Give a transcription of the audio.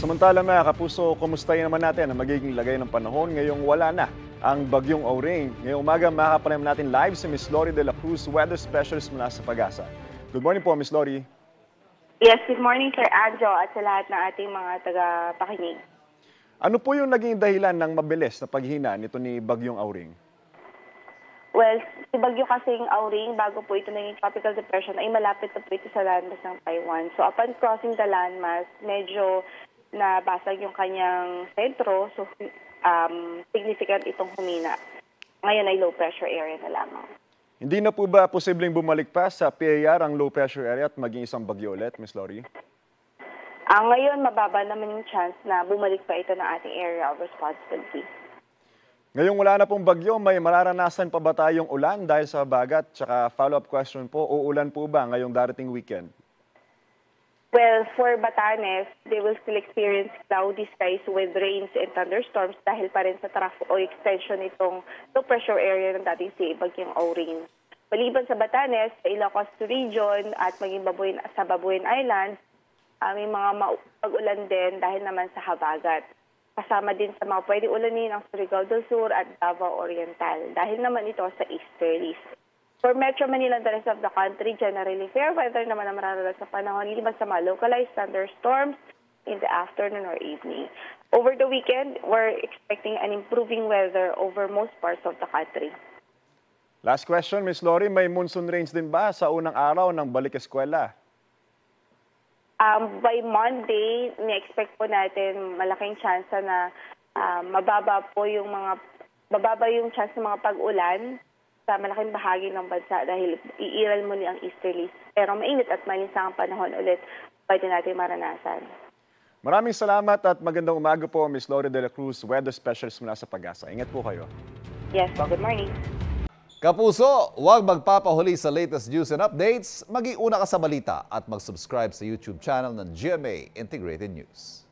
Samantala mga kapuso, kumustahin naman natin ang magiging lagay ng panahon ngayong wala na ang bagyong Auring. Ngayong umaga makakapanayam natin live si Miss Lori de la Cruz, weather specialist mula sa Pag-asa. Good morning po, Miss Lori. Yes, good morning Sir Anjo at sa lahat ng ating mga taga-pakinig. Ano po yung naging dahilan ng mabilis na paghina nito ni bagyong Auring? Well, si bagyo kasing Auring, bago po ito naging tropical depression, ay malapit na po ito sa landmass ng Taiwan. So upon crossing the landmass, medyo nabasag yung kanyang sentro, so significant itong humina. Ngayon ay low pressure area na lamang. Hindi na po ba posibleng bumalik pa sa PAR ang low pressure area at maging isang bagyo ulit, Miss Lori? Ngayon, mababa naman yung chance na bumalik pa ito ng ating area of responsibility. Ngayong wala na pong bagyo, may mararanasan pa ba tayong ulan dahil sa bagat? Tsaka follow-up question po, uulan po ba ngayong darating weekend? Well, for Batanes, they will still experience cloudy skies with rains and thunderstorms dahil pa rin sa trough o extension itong low pressure area ng dating si bagyong Auring. Maliban sa Batanes, sa Ilocos region at maging sa Babuyan Islands, may mga pag-ulan din dahil naman sa habagat. Kasama din sa mga pwede ulanin ang Surigao del Sur at Davao Oriental dahil naman ito sa easterlies. For Metro Manila and the rest of the country, generally fair weather naman ang mararanasan sa panahon liban sa mga localized thunderstorms in the afternoon or evening. Over the weekend, we're expecting an improving weather over most parts of the country. Last question, Miss Lori, may monsoon rains din ba sa unang araw ng balik eskwela? By Monday, ni-expect po natin malaking chance na mababa yung chance ng mga pag-ulan sa malaking bahagi ng bansa dahil iiral muli ang easterlies. Pero mainit at malinsang panahon ulit pwede natin maranasan. Maraming salamat at magandang umaga po, Miss Lori de la Cruz, weather specialist mula sa Pag-asa. Ingat po kayo. Yes, good morning. Kapuso, huwag magpapahuli sa latest news and updates. Mag-iuna ka sa balita at mag-subscribe sa YouTube channel ng GMA Integrated News.